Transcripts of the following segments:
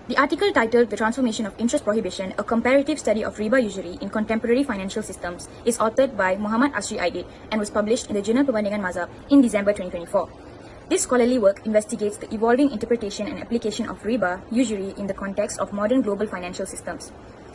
The article titled The Transformation of Interest Prohibition, a Comparative Study of Riba Usury in Contemporary Financial Systems is authored by Muhammad Asri Aidid and was published in the Journal Perbandingan Mazhab in December 2024. This scholarly work investigates the evolving interpretation and application of riba usury in the context of modern global financial systems.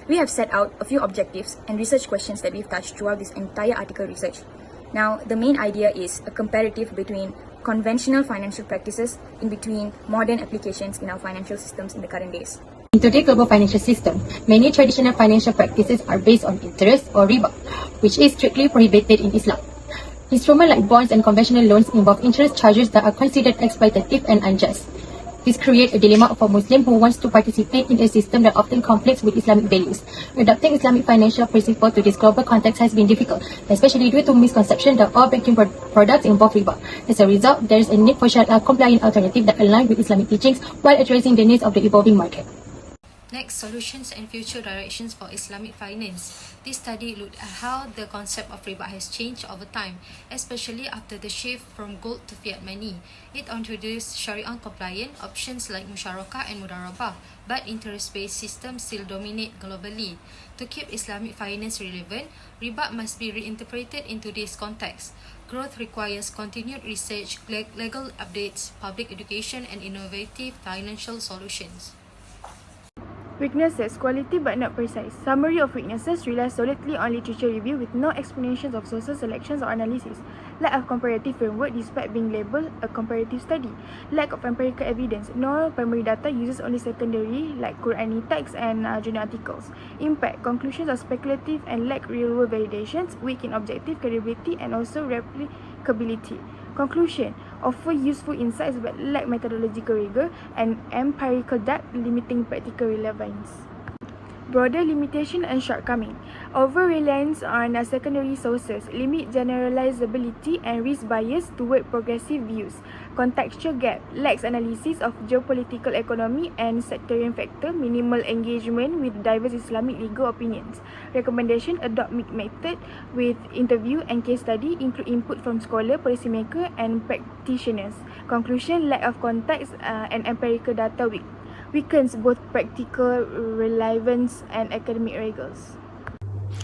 We have set out a few objectives and research questions that we've touched throughout this entire article research. Now, the main idea is a comparative between conventional financial practices in between modern applications in our financial systems in the current days. In today's global financial system, many traditional financial practices are based on interest or riba, which is strictly prohibited in Islam. Instruments like bonds and conventional loans involve interest charges that are considered exploitative and unjust. This creates a dilemma for Muslims who wants to participate in a system that often conflicts with Islamic values. Adapting Islamic financial principles to this global context has been difficult, especially due to misconception that all banking products involve riba. As a result, there is a need for Sharia-compliant alternative that align with Islamic teachings while addressing the needs of the evolving market. Next, solutions and future directions for Islamic finance. This study looked at how the concept of riba has changed over time, especially after the shift from gold to fiat money. It introduced Sharia-compliant options like musyarakah and mudarabah, but interest-based systems still dominate globally. To keep Islamic finance relevant, riba must be reinterpreted in today's context. Growth requires continued research, legal updates, public education, and innovative financial solutions. Weaknesses: quality but not precise. Summary of weaknesses relies solidly on literature review with no explanations of sources, selections, or analysis. Lack of comparative framework despite being labelled a comparative study. Lack of empirical evidence. No primary data, uses only secondary like Qurani texts and journal articles. Impact: conclusions are speculative and lack real-world validations, weak in objective credibility and also replicability. Conclusion: offer useful insights but lack methodological rigor and empirical depth, limiting practical relevance. Broader limitation and shortcoming. Over-reliance on secondary sources, limit generalizability and risk bias toward progressive views. Contextual gap, lacks analysis of geopolitical economy and sectarian factor, minimal engagement with diverse Islamic legal opinions. Recommendation: adopt mixed method with interview and case study, include input from scholar, policymaker and practitioners. Conclusion: lack of context and empirical data weakens both practical relevance and academic rigors.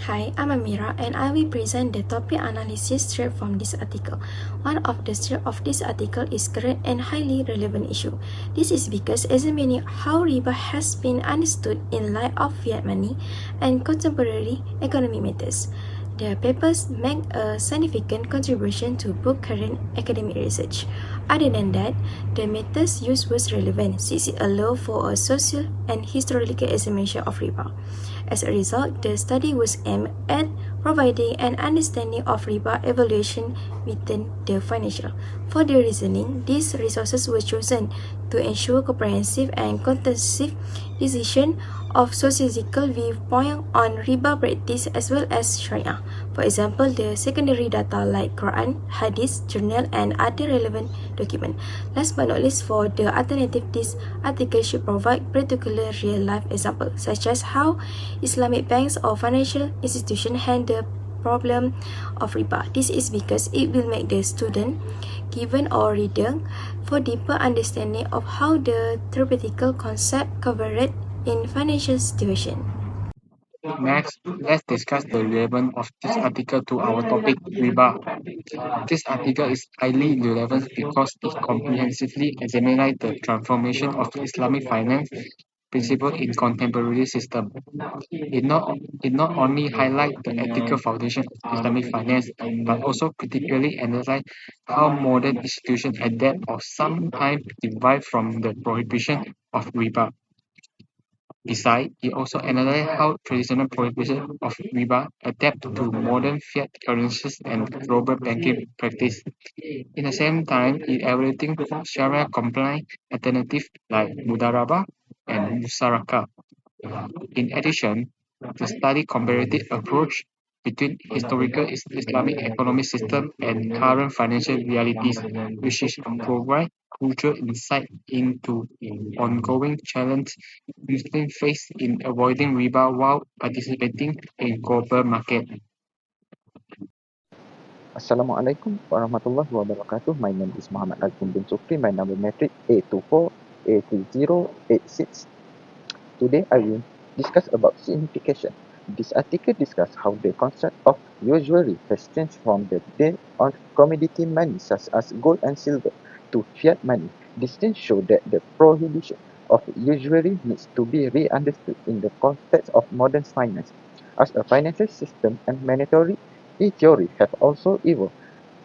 Hi, I'm Amira and I will present the topic analysis straight from this article. One of the strengths of this article is current and highly relevant issue. This is because examining how riba has been understood in light of fiat money and contemporary economic matters. The papers make a significant contribution to both current academic research. Other than that, the methods used was relevant since it allowed for a social and historical examination of riba. As a result, the study was aimed at providing an understanding of riba evaluation within the financial. For the reasoning, these resources were chosen to ensure comprehensive and comprehensive decision of sociological viewpoint on riba practice as well as Sharia. For example, the secondary data like Quran, Hadith, journal, and other relevant documents. Last but not least, for the alternative, this article should provide particular real-life examples, such as how Islamic banks or financial institutions handle problem of riba. This is because it will make the student given or reader for deeper understanding of how the theoretical concept covered in financial situation. Next, let's discuss the relevance of this article to our topic, riba. This article is highly relevant because it comprehensively examines the transformation of Islamic finance principle in contemporary system. It not only highlights the ethical foundation of Islamic finance, but also critically analyze how modern institutions adapt or sometimes derive from the prohibition of riba. Besides, it also analyzes how traditional prohibition of riba adapt to modern fiat currencies and global banking practice. In the same time, it evaluating Sharia-compliant alternatives like mudarabah and musaraka. In addition, the study comparative approach between historical Islamic economic system and current financial realities, which is provide crucial insight into ongoing challenge Muslims face in avoiding riba while participating in global market. Assalamualaikum warahmatullahi wabarakatuh. My name is Muhammad Alvin bin Sukri. My number metric A24 A3086. Today I will discuss about signification. This article discusses how the concept of usury has changed from the day of commodity money such as gold and silver to fiat money. This change shows that the prohibition of usury needs to be re-understood in the context of modern finance. As a financial system and monetary theory have also evolved,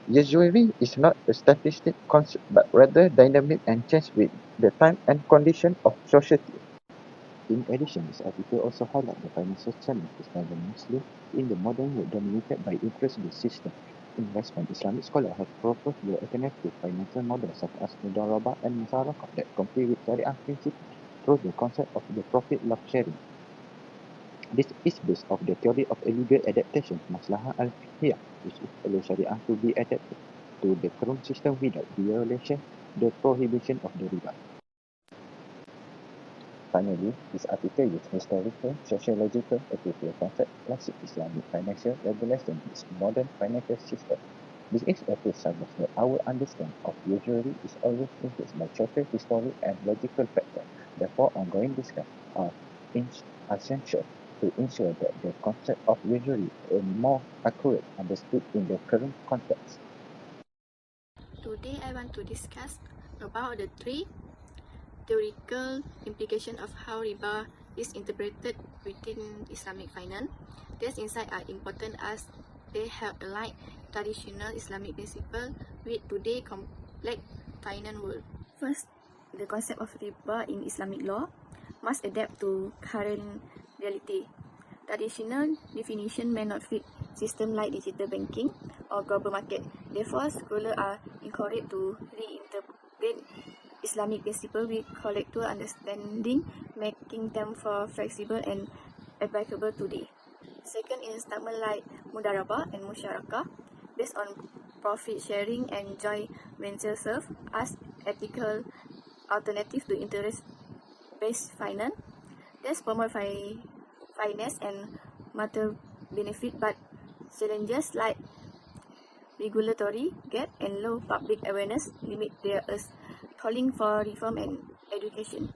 usury is not a statistic concept but rather dynamic and change with the time and condition of society. In addition, this article also highlights the financial challenges that are mostly in the modern world dominated by interest-based systems. In response, Islamic scholars have proposed the alternative financial models such as Mudarabah and Musyarakah that comply with Sharia principles through the concept of the profit-loss sharing. This is based on the theory of illegal adaptation, Maslahah al-Fiqhiyah, which allows Sharia to be adapted to the current system without violation the prohibition of the riba. Finally, this article uses historical, sociological, ethical concepts classic Islamic financial regulation is modern financial system. This is a to suggest that our understanding of usury is always influenced by social, historical, and logical factors. Therefore, ongoing discussions are essential to ensure that the concept of usury is more accurately understood in the current context. Today I want to discuss about the three theoretical implications of how riba is interpreted within Islamic finance. These insights are important as they help align traditional Islamic principles with today's complex finance world. First, the concept of riba in Islamic law must adapt to current reality. Traditional definition may not fit systems like digital banking or global market. Therefore, scholars are encouraged to reinterpret Islamic principles with collective understanding, making them more flexible and applicable today. Second, installment like Mudarabah and Musyarakah, based on profit sharing and joint venture, serve as ethical alternative to interest-based finance. This promote finance and material benefit, but challenges like regulatory gap and low public awareness limit their use, calling for reform and education.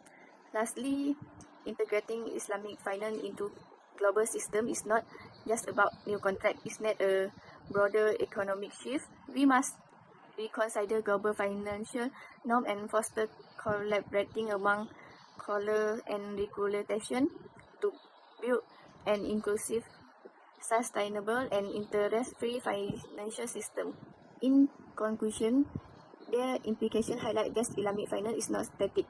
Lastly, integrating Islamic finance into global system is not just about new contract, it's not a broader economic shift. We must reconsider global financial norm and foster collaborating among scholar and regulation to build an inclusive, sustainable, and interest-free financial system. In conclusion, their implication highlight that Islamic finance is not static.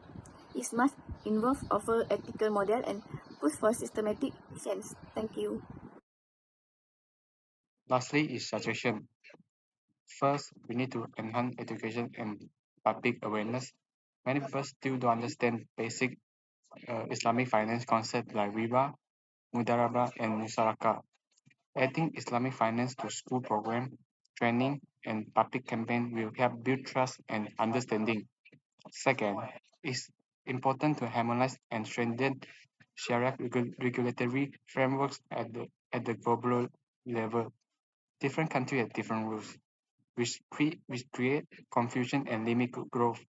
It must involve offer ethical model and push for systematic change. Thank you. Lastly is suggestion. First, we need to enhance education and public awareness. Many people still don't understand basic Islamic finance concepts like Riba, Mudarabah, and Musyarakah. Adding Islamic finance to school program, training, and public campaign will help build trust and understanding. Second, it's important to harmonize and strengthen Sharia regulatory frameworks at the global level. Different countries have different rules, which create confusion and limit growth.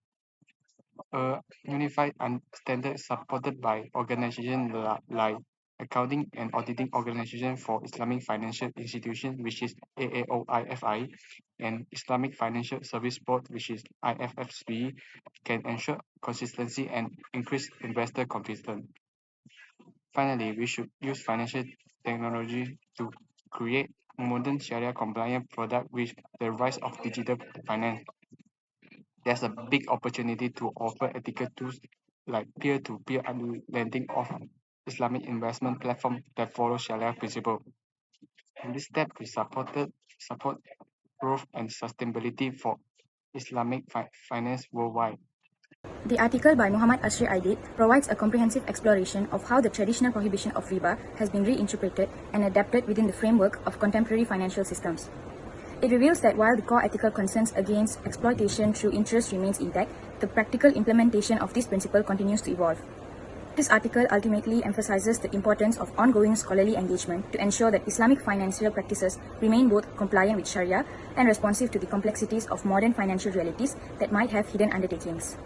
A unified standard supported by organizations like Accounting and Auditing Organization for Islamic Financial Institutions, which is AAOIFI, and Islamic Financial Service Board, which is IFFB, can ensure consistency and increase investor confidence. Finally, we should use financial technology to create modern Sharia compliant product with the rise of digital finance. There's a big opportunity to offer ethical tools like peer-to-peer lending of Islamic investment platform that follow Sharia principle. And this step will support growth and sustainability for Islamic finance worldwide. The article by Muhammad Ashri Aidid provides a comprehensive exploration of how the traditional prohibition of riba has been reinterpreted and adapted within the framework of contemporary financial systems. It reveals that while the core ethical concerns against exploitation through interest remains intact, the practical implementation of this principle continues to evolve. This article ultimately emphasizes the importance of ongoing scholarly engagement to ensure that Islamic financial practices remain both compliant with Sharia and responsive to the complexities of modern financial realities that might have hidden undertakings.